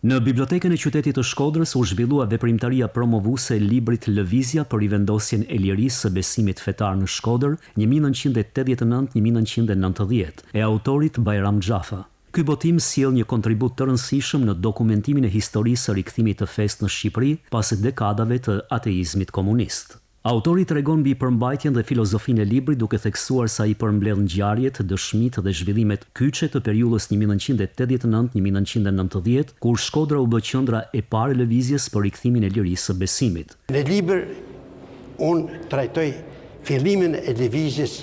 Në bibliotekën e qytetit të Shkodrës u zhvillua veprimtaria promovuese e librit Lëvizja për rivendosjen e lirisë së besimit fetar në Shkodër 1989-1990 e autorit Bajram Xhafa. Ky botim sjell një kontribut të rëndësishëm në dokumentimin e historisë së rikthimit të fesë në Shqipëri pas dekadave të ateizmit komunist. Autori tregon mbi përmbajtjen dhe filozofinë e librit duke theksuar se ai përmbledh ngjarjet, dëshmitë dhe zhvillimet kyçe të periudhës 1989-1990, kur Shkodra u bë qendra e parë e lëvizjes për rikthimin e lirisë së besimit. Në libër unë trajtoj fillimin e lëvizjes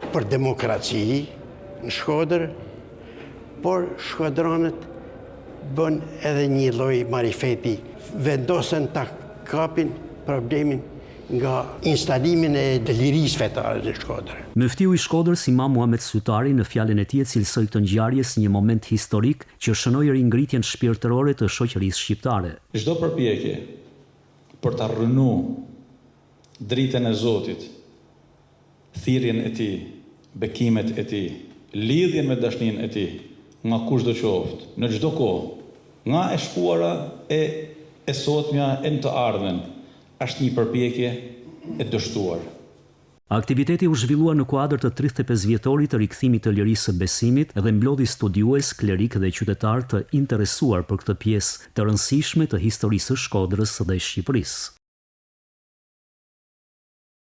për demokraci në Shkodër, por shkodranët bën edhe një lloj marifeti, vendosen ta kapin problemin nga instalimin e lirisë fetare në Shkodër. Mëftiu i Shkodrës Imam Muhamet Sytari në fjalën e tij cilësoi këtë ngjarje si një moment historik që shënoi ringritjen shpirtërore të shoqërisë shqiptare. Çdo përpjekje për ta rrënuar dritën e Zotit, thirrjen e tij, bekimet e tij, lidhjen me dashninë e tij, nga kushdo qoftë, në çdo kohë, nga e shkuara e sotmja e në të ardhmen, është një përpjekje e dështuar. Aktiviteti u zhvillua në kuadër të 35 vjetorit të rikthimit të lirisë së besimit dhe mblodhi studiues, klerik dhe qytetar të interesuar për këtë pjesë të rëndësishme të historisë së Shkodrës dhe Shqipërisë.